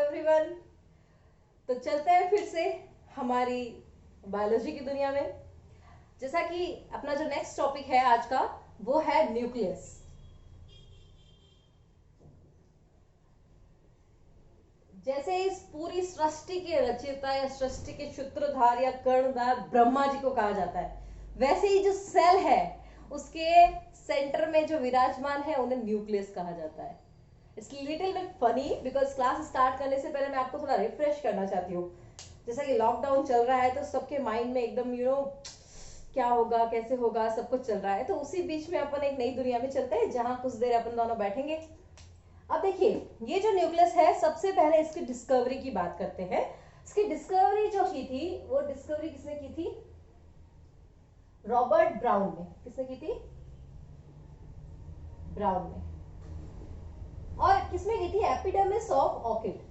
Everyone. तो चलते हैं फिर से हमारी बायोलॉजी की दुनिया में। जैसा कि अपना जो नेक्स्ट टॉपिक है आज का वो है न्यूक्लियस। जैसे इस पूरी सृष्टि के रचयिता या सृष्टि के सूत्रधार या कर्णधार ब्रह्मा जी को कहा जाता है, वैसे ही जो सेल है उसके सेंटर में जो विराजमान है उन्हें न्यूक्लियस कहा जाता है। It's little bit funny because class start करने से पहले मैं आपको थोड़ा रिफ्रेश करना चाहती हूँ। जैसा कि लॉकडाउन चल रहा है तो सबके माइंड में एकदम क्या होगा कैसे होगा सब कुछ चल रहा है, तो उसी बीच में अपन एक नई दुनिया में चलते हैं जहां कुछ देर अपन दोनों बैठेंगे। अब देखिए, ये जो न्यूक्लियस है सबसे पहले इसकी डिस्कवरी की बात करते हैं। इसकी डिस्कवरी जो की थी वो डिस्कवरी किसने की थी? रॉबर्ट ब्राउन ने। किसने की थी? ब्राउन ने। और किसमें की थी? Epidermis of orchid.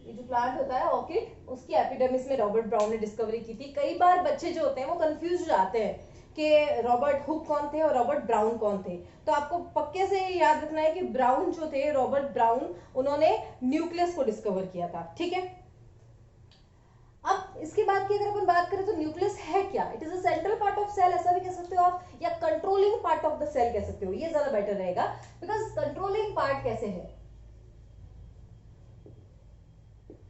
ये जो प्लांट होता है ऑर्किड, उसकी एपिडेमिस में रॉबर्ट ब्राउन ने डिस्कवरी की थी। कई बार बच्चे जो होते हैं वो कंफ्यूज हो जाते हैं कि रॉबर्ट हुक कौन थे और रॉबर्ट ब्राउन कौन थे। तो आपको पक्के से याद रखना है कि ब्राउन जो थे, रॉबर्ट ब्राउन, उन्होंने न्यूक्लियस को डिस्कवर किया था। ठीक है। अब इसके बाद की अगर अपन बात करें तो न्यूक्लियस है क्या? It is a central part of cell, ऐसा भी कह सकते हो आप, या controlling part of the cell कह सकते हो। ये ज्यादा बेटर रहेगा बिकॉज कंट्रोलिंग पार्ट कैसे है?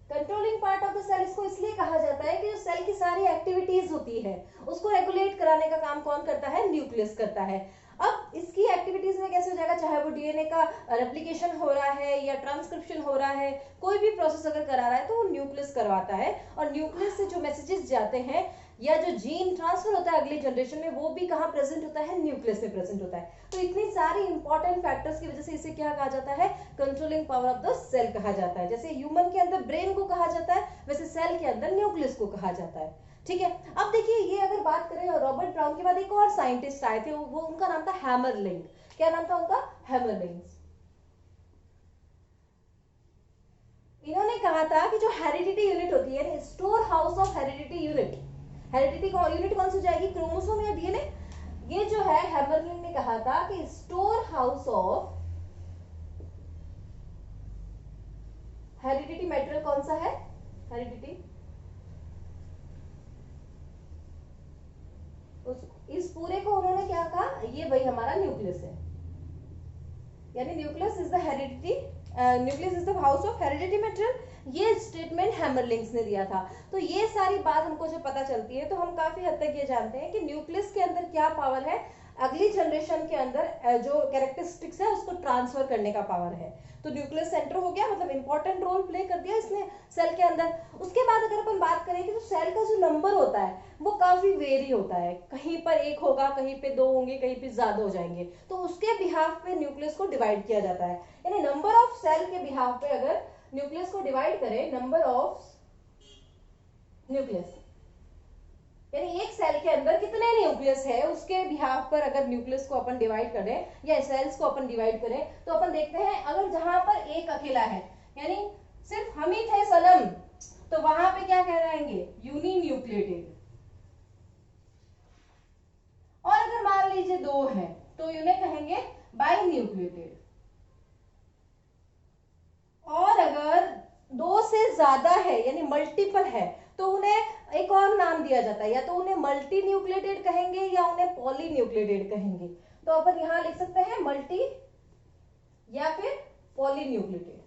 Controlling part of the cell इसको इसलिए कहा जाता है कि जो सेल की सारी एक्टिविटीज होती है उसको रेगुलेट कराने का काम कौन करता है? न्यूक्लियस करता है। अब इसकी एक्टिविटीज में कैसे हो जाएगा? चाहे वो डीएनए का रेप्लिकेशन हो रहा है या ट्रांसक्रिप्शन हो रहा है, कोई भी प्रोसेस अगर करा रहा है तो वो न्यूक्लियस करवाता है। और न्यूक्लियस से जो मैसेजेस जाते हैं या जो जीन ट्रांसफर होता है अगली जनरेशन में, वो भी कहाँ प्रेजेंट होता है? न्यूक्लियस में प्रेजेंट होता है। तो इतनी सारी इंपॉर्टेंट फैक्टर्स की वजह से इसे क्या कहा जाता है? Controlling power of the cell कहा जाता है। जैसे ह्यूमन के अंदर ब्रेन को कहा जाता है, वैसे सेल के अंदर न्यूक्लियस को कहा जाता है। ठीक है। अब देखिए, ये अगर बात करें रॉबर्ट ब्राउन के बाद एक और साइंटिस्ट आए थे, वो उनका नाम था हैमरलिंग। क्या नाम था उनका? हैमरलिंग। इन्होंने कहा था कि जो हेरिडिटी यूनिट होती है, store house of heredity unit, heredity unit कौन सी जाएगी? क्रोमोसोम या डीएनए? ये जो है हैमरलिंग ने कहा था कि store house of heredity material कौन सा है? हेरिडिटी, इस पूरे को उन्होंने क्या कहा? ये भाई हमारा न्यूक्लियस है, यानी nucleus is the heredity, nucleus is the house of heredity material. ये स्टेटमेंट हैमरलिंग्स ने दिया था। तो ये सारी बात हमको जब पता चलती है तो हम काफी हद तक ये जानते हैं कि न्यूक्लियस के अंदर क्या पावर है, अगली जनरेशन के अंदर जो कैरेक्टरिस्टिक्स है उसको ट्रांसफर करने का पावर है। तो न्यूक्लियस सेंटर हो गया, मतलब इंपॉर्टेंट रोल प्ले कर दिया इसने सेल के अंदर। उसके बाद अगर अपन बात करें कि जो सेल का जो नंबर होता है वो काफी वेरी होता है, कहीं पर एक होगा, कहीं पे दो होंगे, कहीं पे ज्यादा हो जाएंगे। तो उसके बिहाफ पे न्यूक्लियस को डिवाइड किया जाता है। यानी नंबर ऑफ सेल के बिहाफ पे अगर न्यूक्लियस को डिवाइड करें, नंबर ऑफ न्यूक्लियस, यानी एक सेल के अंदर कितने न्यूक्लियस है उसके बिहाफ पर अगर न्यूक्लियस को अपन डिवाइड करें या सेल्स को अपन डिवाइड करें, तो अपन देखते हैं अगर जहां पर एक अकेला है, यानी सिर्फ हम ही थे सनम, तो वहां पे क्या कहलाएंगे? Uninucleated. और अगर मान लीजिए दो है तो इन्हें कहेंगे बाई न्यूक्लिएटेड। और अगर दो से ज्यादा है यानी मल्टीपल है तो उन्हें एक और नाम दिया जाता है, या तो उन्हें मल्टी न्यूक्लिएटेड कहेंगे या उन्हें पॉली न्यूक्लिएटेड कहेंगे। तो अपन यहां लिख सकते हैं मल्टी या फिर पॉली न्यूक्लिएटेड।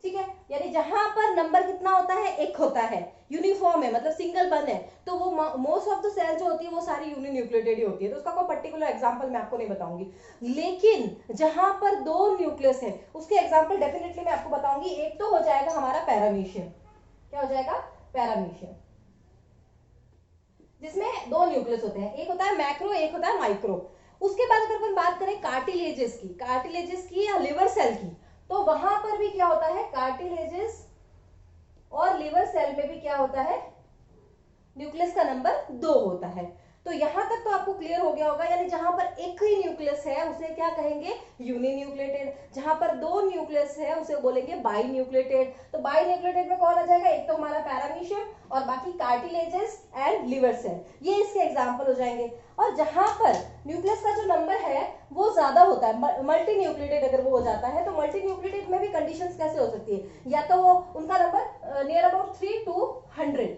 ठीक है। यानी जहां पर नंबर कितना होता है? एक होता है, यूनिफॉर्म है, मतलब सिंगल बन है, तो वो मोस्ट ऑफ द सेल जो होती है वो सारी यूनिन्यूक्लिएटेड ही होती है। तो उसका कोई पर्टिकुलर एग्जांपल मैं आपको नहीं बताऊंगी, लेकिन जहां पर दो न्यूक्लियस है उसके एग्जांपल डेफिनेटली मैं आपको बताऊंगी। एक तो हो जाएगा हमारा पैरामीशियम। क्या हो जाएगा? पैरामीशियम, जिसमें दो न्यूक्लियस होते हैं, एक होता है मैक्रो, एक होता है माइक्रो। उसके बाद अगर अपन बात करें कार्टिलेजेस की, कार्टिलेजेस की या लिवर सेल की, तो वहां पर भी क्या होता है? कार्टिलेजेस और लिवर सेल में भी क्या होता है? न्यूक्लियस का नंबर 2 होता है। तो यहां तक तो आपको क्लियर हो गया होगा, यानी जहां पर एक ही न्यूक्लियस है उसे क्या कहेंगे, यूनिन्यूक्लिएटेड। जहां पर दो न्यूक्लियस है उसे बोलेंगे बाई न्यूक्लिएटेड। तो बाई न्यूक्लिएटेड में कौन आ जाएगा, एक तो हमारा पैरामीशियम और बाकी कार्टिलेजेस एंड लिवर सेल, ये इसके एग्जाम्पल हो जाएंगे। और जहां पर न्यूक्लियस का जो नंबर है वो ज्यादा होता है, मल्टी न्यूक्लिएटेड अगर वो हो जाता है, तो मल्टी न्यूक्लिएटेड में भी कंडीशंस कैसे हो सकती है, या तो वो उनका नंबर नियर अबाउट 3 to 100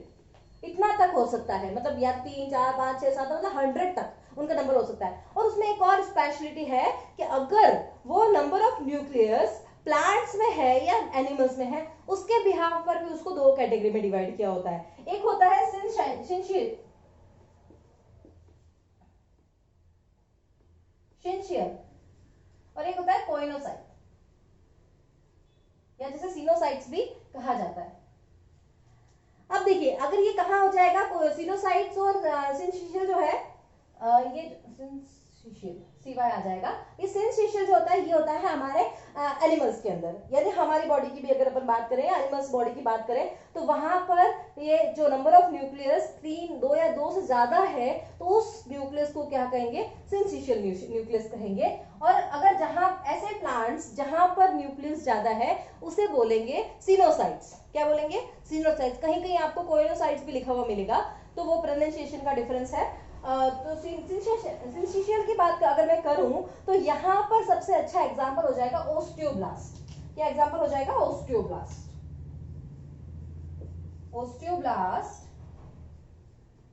इतना तक हो सकता है, मतलब या 3 4 5 6 7 मतलब 100 तक उनका नंबर हो सकता है। और उसमें एक और स्पेशलिटी है कि अगर वो नंबर ऑफ न्यूक्लियस प्लांट्स में है या एनिमल्स में है, उसके बिहाफ पर भी उसको दो कैटेगरी में डिवाइड किया होता है। एक होता है सिंशियल और एक होता है कोइनोसाइट, या जिसे सिनोसाइट्स भी कहा जाता है। अब देखिए अगर ये कहाँ हो जाएगा, सिनोसाइट्स और सिंशियल जो है, ये सिंशियल सीवाय आ जाएगा। ये सिंशियल जो होता है ये होता है हमारे एनिमल्स के अंदर, यानी हमारी बॉडी की भी अगर अपन बात करें, एनिमल्स बॉडी की बात करें, तो वहां पर ये जो नंबर ऑफ न्यूक्लियस 3 2 या 2 से ज्यादा है, तो उस न्यूक्लियस को क्या कहेंगे, सिंशियल न्यूक्लियस कहेंगे। और अगर जहां ऐसे प्लांट्स जहां पर न्यूक्लियस ज्यादा है उसे बोलेंगे सिनोसाइट्स। क्या बोलेंगे, सिनोसाइट्स। कहीं कहीं आपको कोइनोसाइट्स भी लिखा हुआ मिलेगा, तो वो प्रोनाउंसिएशन का डिफरेंस है। तो सिंशियल की बात अगर मैं करूं तो यहाँ पर सबसे अच्छा एग्जांपल हो जाएगा ओस्टियोब्लास्ट। क्या एग्जांपल हो जाएगा, ओस्टियोब्लास्ट। ओस्टियोब्लास्ट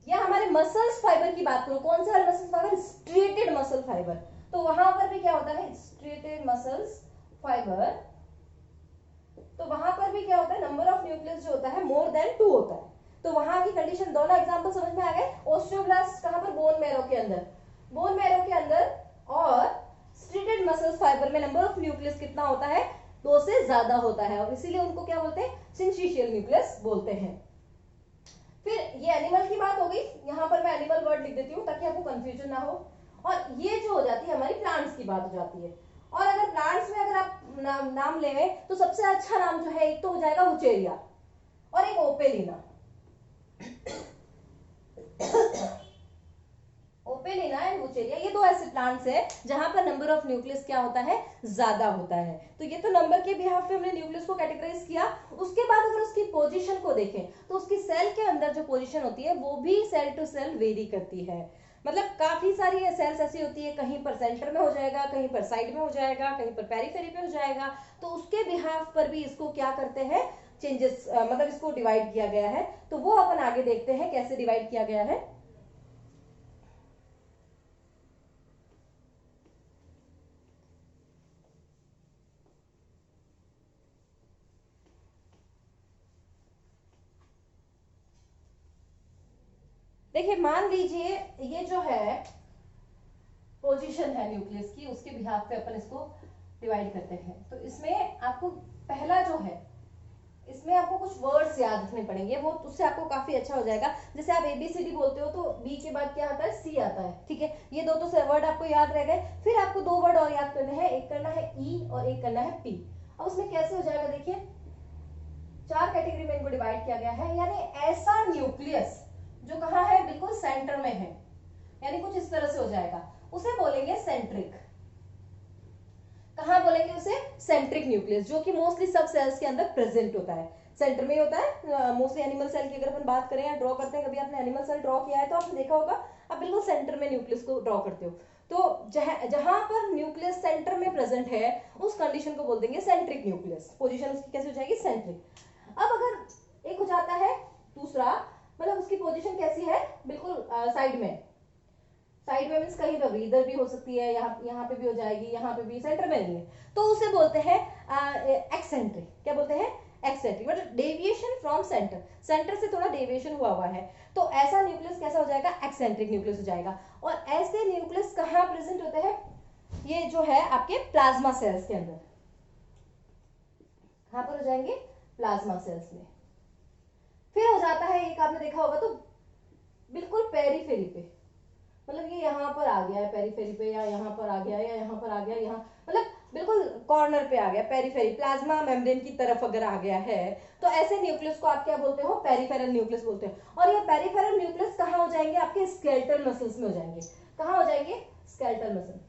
या हमारे मसल्स फाइबर की बात करूं, कौन सा muscle fibre, striated muscle fibre, तो वहां पर भी क्या होता है, स्ट्रिएटेड मसल्स फाइबर, तो वहां पर भी क्या होता है, नंबर ऑफ न्यूक्लियस जो होता है मोर देन 2 होता है। तो वहां की कंडीशन, दोनों एग्जांपल समझ में आ गए। ओस्टियोब्लास्ट कहां पर, बोन मैरो के अंदर, बोन मैरो के अंदर, और स्ट्रिएटेड मसल्स फाइबर में नंबर ऑफ न्यूक्लियस कितना होता है, 2 से ज्यादा होता है, और इसीलिए उनको क्या बोलते हैं, सिंशियल न्यूक्लियस बोलते हैं। फिर ये एनिमल की बात हो गई, यहां पर मैं एनिमल वर्ड लिख देती हूँ ताकि आपको कंफ्यूजन ना हो। और ये जो हो जाती है हमारी प्लांट्स की बात हो जाती है। और अगर प्लांट्स में अगर आप नाम लें तो सबसे अच्छा नाम जो है, एक तो हो जाएगा वुचेरिया और एक ओपेलिना। ओपेलिना एंड वुचेरिया, ये दो ऐसे प्लांट्स है जहां पर नंबर ऑफ न्यूक्लियस क्या होता है, ज्यादा होता है। तो ये तो नंबर के बिहाफ पे हमने न्यूक्लियस को कैटेगराइज किया। उसके बाद अगर उसकी पोजीशन को देखें तो उसकी सेल के अंदर जो पोजीशन होती है वो भी सेल टू सेल वेरी करती है। मतलब काफी सारी सेल्स ऐसी होती है, कहीं पर सेंटर में हो जाएगा, कहीं पर साइड में हो जाएगा, कहीं पर पेरिफेरी पे हो जाएगा। तो उसके बिहाफ पर भी इसको क्या करते हैं, चेंजेस, मतलब इसको डिवाइड किया गया है। तो वो अपन आगे देखते हैं कैसे डिवाइड किया गया है। देखिए मान लीजिए ये जो है पोजीशन है न्यूक्लियस की, उसके बिहाफ पे अपन इसको डिवाइड करते हैं। तो इसमें आपको पहला जो है, इसमें आपको कुछ वर्ड्स याद रखने पड़ेंगे, वो उससे आपको काफी अच्छा हो जाएगा। जैसे आप ABCD बोलते हो तो बी के बाद क्या आता है, सी आता है, ठीक है। ये दो तो वर्ड आपको याद रह गए। फिर आपको 2 वर्ड और याद करने हैं, एक करना है ई और एक करना है पी। अब उसमें कैसे हो जाएगा, देखिए 4 कैटेगरी में इनको डिवाइड किया गया है। यानी ऐसा न्यूक्लियस जो कहाँ है, बिल्कुल सेंटर में है, यानी कुछ इस तरह से हो जाएगा, उसे बोलेंगे सेंट्रिक। कहाँ बोलेंगे उसे, सेंट्रिक न्यूक्लियस, जो कि मोस्टली सब सेल्स के अंदर प्रेजेंट होता है, सेंटर में होता है। मोस्टली एनिमल सेल की अगर अपन बात करें या ड्रॉ करते हैं, कभी आपने एनिमल सेल ड्रॉ किया है तो आपने देखा होगा, आप बिल्कुल सेंटर में न्यूक्लियस को ड्रॉ करते हो। तो जहां पर न्यूक्लियस सेंटर में प्रेजेंट है उस कंडीशन को बोल देंगे सेंट्रिक न्यूक्लियस। पोजीशन उसकी कैसे हो जाएगी, सेंट्रिक। अब अगर एक हो जाता है दूसरा, मतलब उसकी पोजीशन कैसी है, बिल्कुल साइड में, साइड में मींस कहीं पर भी, इधर भी हो सकती है, यहाँ पे भी हो जाएगी, यहाँ पे भी, सेंटर में नहीं है, तो उसे बोलते हैं एक्सेंट्रिक। क्या बोलते हैं, एक्सेंट्रिक, मतलब डेविएशन फ्रॉम सेंटर, सेंटर से थोड़ा डेविएशन हुआ है। तो ऐसा न्यूक्लियस कैसा हो जाएगा, एक्सेंट्रिक न्यूक्लियस हो जाएगा। और ऐसे न्यूक्लियस कहाँ प्रेजेंट होते हैं, ये जो है आपके प्लाज्मा सेल्स के अंदर, कहाँ पर हो जाएंगे, प्लाज्मा सेल्स में। फिर हो जाता है एक, आपने देखा होगा तो बिल्कुल पेरीफेरी पे, मतलब ये यहाँ पर आ गया है पेरीफेरी पे, या यहाँ पर आ गया, या यहाँ पर आ गया, यहाँ मतलब बिल्कुल कॉर्नर पे आ गया, पेरिफेरी, प्लाज्मा मेम्ब्रेन की तरफ अगर आ गया है, तो ऐसे न्यूक्लियस को आप क्या बोलते हो, पेरिफेरल न्यूक्लियस बोलते हो। और ये पेरिफेरल न्यूक्लियस कहाँ हो जाएंगे, आपके स्केलेटल मसल्स में हो जाएंगे। कहाँ हो जाएंगे, स्केलेटल मसल।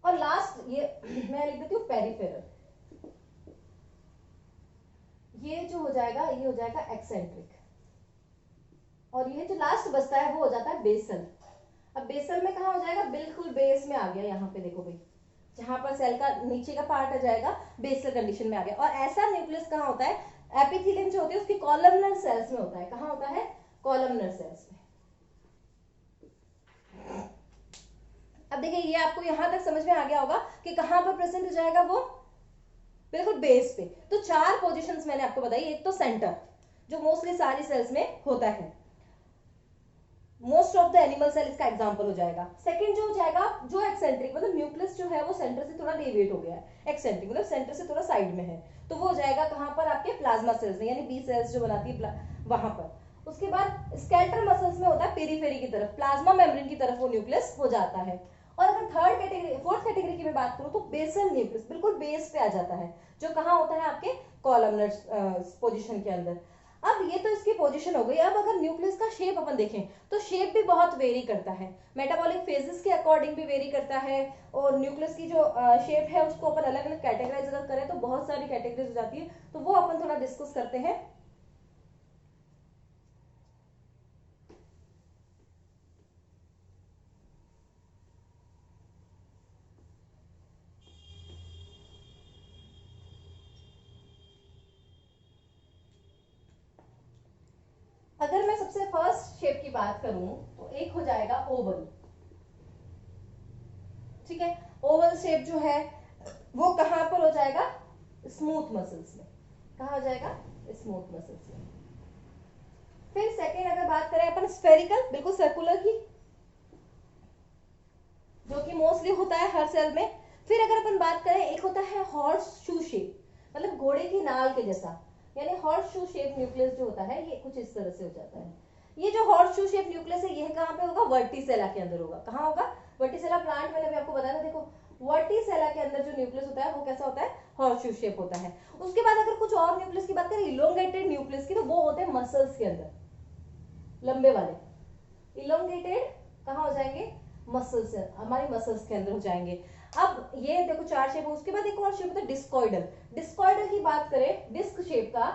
और लास्ट ये मैं लिख देती हूँ पेरिफेरल, ये जो हो जाएगा ये हो जाएगा एक्सेंट्रिक, और ये जो लास्ट बचता है वो हो जाता है बेसल। अब बेसल में कहाँ हो जाएगा, बिल्कुल बेस में आ गया, यहाँ पे देखो भाई, जहां पर सेल का नीचे का पार्ट आ जाएगा बेसल कंडीशन में आ गया। और ऐसा न्यूक्लियस कहाँ होता है, एपिथेलियम जो होती है उसकी कॉलमनर सेल्स में होता है। कहाँ होता है, कॉलमनर सेल्स में। अब देखिए ये आपको यहां तक समझ में आ गया होगा कि कहां पर प्रेजेंट हो जाएगा वो, बिल्कुल बेस पे। तो 4 पोजीशंस मैंने आपको बताई। एक तो सेंटर जो मोस्टली सारी सेल्स में होता है, most of the animal cell इसका एग्जांपल हो जाएगा। सेकंड जो हो जाएगा, जो एक्सेंट्रिक, मतलब न्यूक्लियस जो है वो सेंटर से थोड़ा डेविएट हो गया है, एक्सेंट्रिक मतलब सेंटर से थोड़ा साइड में है, तो वो हो जाएगा कहां पर, आपके प्लाज्मा सेल्स में, यानी बी सेल्स जो बनाती है वहां पर। उसके बाद स्केलेटल मसल्स में होता है पेरिफेरी की तरफ, प्लाज्मा मेम्ब्रेन की तरफ वो न्यूक्लियस हो जाता है। और अगर थर्ड कैटेगरी, फोर्थ कैटेगरी की मैं बात करूं तो बेसल न्यूक्लियस बिल्कुल बेस पे आ जाता है, जो कहां होता है, आपके कॉलमनर पोजीशन के अंदर। अब ये तो इसकी पोजीशन हो गई। अब अगर न्यूक्लियस का शेप अपन देखें तो शेप भी बहुत वेरी करता है, मेटाबॉलिक फेजेस के अकॉर्डिंग भी वेरी करता है। और न्यूक्लियस की जो शेप है उसको अपन अलग अलग कैटेगराइज अगर करें तो बहुत सारी कैटेगरीज हो जाती है, तो वो अपन थोड़ा डिस्कस करते हैं। अगर मैं सबसे फर्स्ट शेप की बात करूं तो एक हो जाएगा ओवल। ठीक है, ओवल शेप जो है वो कहां पर हो जाएगा, स्मूथ मसल्स में। कहां हो जाएगा, स्मूथ मसल्स में। फिर सेकेंड अगर बात करें अपन स्फेरिकल, बिल्कुल सर्कुलर की, जो कि मोस्टली होता है हर सेल में। फिर अगर अपन बात करें, एक होता है हॉर्स शू शेप, मतलब घोड़े की नाल के जैसा, यानी हॉर्स शू शेप न्यूक्लियस जो होता है ये कुछ इस तरह से हो जाता है। ये जो हॉर्स शू शेप न्यूक्लियस है ये कहां पे होगा, वर्टिसेला के अंदर होगा। कहां होगा, वर्टिसेला प्लांट, मैंने अभी आपको बताया ना, देखो वर्टिसेला के अंदर जो न्यूक्लियस होता है वो कैसा होता है, हॉर्स शू शेप होता है। उसके बाद अगर कुछ और न्यूक्लियस की बात करें, इलोंगेटेड न्यूक्लियस की, तो वो होते हैं मसल्स के अंदर, लंबे वाले, इलोंगेटेड कहां हो जाएंगे, मसल्स, हमारी मसल्स के अंदर हो जाएंगे। अब ये देखो 4 शेप। उसके बाद एक और शेप होता है डिस्कॉइडल। डिस्कॉइडल की बात करें, डिस्क शेप का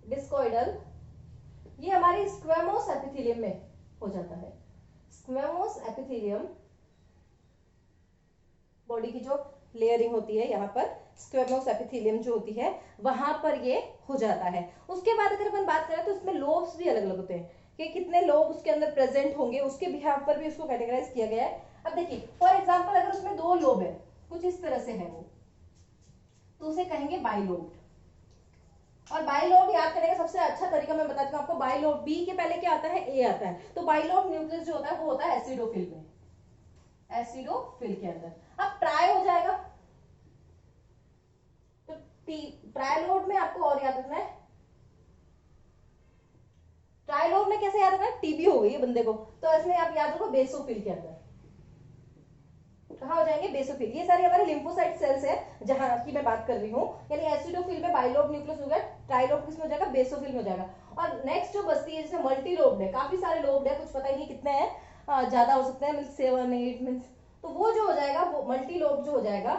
डिस्कॉइडल, ये हमारे स्क्वेमोस एपिथेलियम में हो जाता है। स्क्वेमोस एपिथेलियम, बॉडी की जो लेयरिंग होती है यहाँ पर, स्क्वेमोस एपिथेलियम जो होती है वहां पर ये हो जाता है। उसके बाद अगर अपन बात करें तो इसमें लोब्स भी अलग अलग होते हैं कि कितने लोब उसके अंदर प्रेजेंट होंगे, उसके बिहाफ पर भी उसको कैटेगराइज किया गया है। अब देखिए फॉर एग्जांपल अगर उसमें 2 लोब है, कुछ इस तरह से है वो, तो उसे कहेंगे बाइलोब। और बाइलोब याद करने का सबसे अच्छा तरीका मैं बताती हूँ आपको, बाइलोब, बी के पहले क्या आता है, ए आता है, तो बाइलोब न्यूक्लियस जो होता है वो होता है एसिडोफिल में, एसिडोफिल के अंदर। अब ट्राई हो जाएगा, तो ट्रायलोड में आपको और याद रखना है, ट्रायलोड में कैसे याद रखना है, टीबी हो गई है बंदे को, तो इसमें आप याद रखो बेसोफिल के अंदर। कहाँ हो जाएंगे, बेसोफिल। ये सारे हमारे लिम्फोसाइट सेल्स है जहां की मैं बात कर रही हूँ, यानी एसिडोफिल में बाइलोब न्यूक्लियस हो गया, ट्राइलोब किसमें हो जाएगा, बेसोफिल में हो जाएगा। और नेक्स्ट जो बचती है जैसे मल्टीलोब है, काफी सारे लोब है, कुछ पता ही नहीं कितने हैं, ज्यादा हो सकते हैं, मीन 7 8 मीन, तो वो जो हो जाएगा वो मल्टीलोब जो हो जाएगा,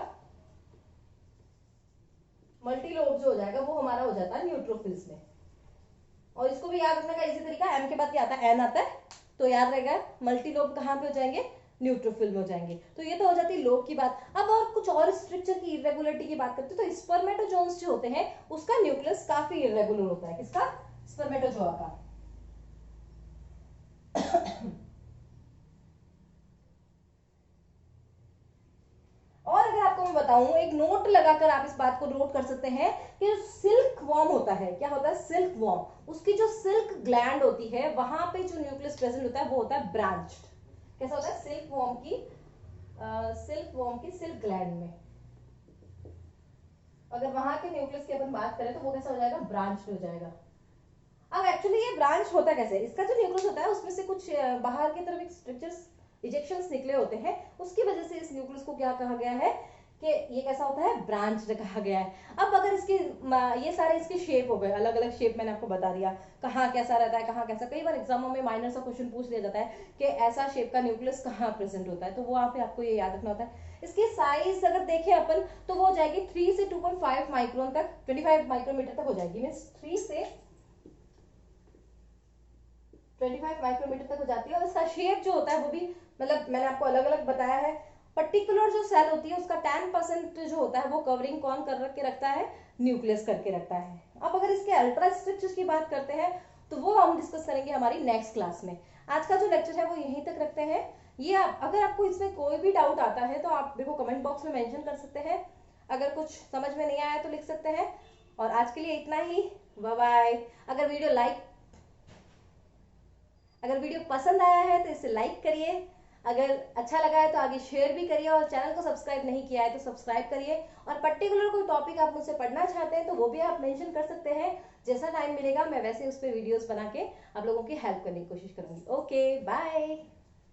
मल्टीलोब जो हो जाएगा वो हमारा हो जाता है न्यूट्रोफिल्स में। और इसको भी याद रखने का इसी तरीका, एम के बाद क्या आता है, एन आता है, तो याद रहेगा मल्टीलोब कहाँ पे हो जाएंगे, न्यूट्रोफिल में हो जाएंगे। तो ये तो हो जाती है लोब की बात। अब और कुछ और स्ट्रक्चर की इरेगुलरिटी की बात करते हैं, तो स्पर्मेटोजोन्स जो होते हैं उसका न्यूक्लियस काफी इरेगुलर होता है। किसका, स्पर्मेटोजोआ का। और अगर आपको मैं बताऊं, एक नोट लगाकर आप इस बात को नोट कर सकते हैं कि सिल्क वॉर्म होता है, क्या होता है, सिल्क वॉर्म, उसकी जो सिल्क ग्लैंड होती है वहां पे जो न्यूक्लियस प्रेजेंट होता है वो होता है ब्रांच्ड। कैसा होता है, सिल्क वॉर्म की, सिल्क वॉर्म की सिल्क ग्लैंड में अगर वहां के न्यूक्लियस की अपन बात करें तो वो कैसा हो जाएगा, ब्रांच हो जाएगा। अब एक्चुअली ये ब्रांच होता कैसे, इसका जो न्यूक्लियस होता है उसमें से कुछ बाहर की तरफ एक स्ट्रक्चर इजेक्शंस निकले होते हैं, उसकी वजह से इस न्यूक्लियस को क्या कहा गया है कि ये कैसा होता है, ब्रांच कहा गया है। अब अगर इसके ये सारे इसके शेप हो गए, अलग अलग शेप मैंने आपको बता दिया, कहाँ कैसा रहता है, कहाँ कैसा, कई बार एग्जामों में माइनर सा क्वेश्चन पूछ लिया जाता है कि ऐसा शेप का न्यूक्लियस कहाँ प्रेजेंट होता है, तो वो वहाँ पे आपको ये याद रखना होता है। इसकी साइज अगर देखें अपन तो वो हो जाएगी 3 से 2.5 माइक्रोन तक, 25 माइक्रोमीटर तक हो जाएगी, मीन्स 3 से 25 माइक्रोमीटर तक हो जाती है। और इसका शेप जो होता है वो भी, मतलब मैंने आपको अलग अलग बताया है। पर्टिकुलर जो सेल होती है उसका 10% जो होता है वो कवरिंग कौन कर के रखता है, न्यूक्लियस करके रखता है। अब अगर इसके अल्ट्रा स्ट्रक्चर्स की बात करते हैं तो वो हम डिस्कस करेंगे हमारी नेक्स्ट क्लास में। आज का जो लेक्चर है वो यहीं तक रखते हैं। ये अगर आपको इसमें कोई भी डाउट आता है तो आप मेरे को कमेंट बॉक्स में मेंशन कर सकते हैं, अगर कुछ समझ में नहीं आया तो लिख सकते हैं। और आज के लिए इतना ही, बाय बाय। अगर वीडियो पसंद आया है तो इसे लाइक करिए, अगर अच्छा लगा है तो आगे शेयर भी करिए, और चैनल को सब्सक्राइब नहीं किया है तो सब्सक्राइब करिए। और पर्टिकुलर कोई टॉपिक आप मुझसे पढ़ना चाहते हैं तो वो भी आप मेंशन कर सकते हैं। जैसा टाइम मिलेगा मैं वैसे उस पर वीडियोस बना के आप लोगों की हेल्प करने की कोशिश करूंगी। Okay bye.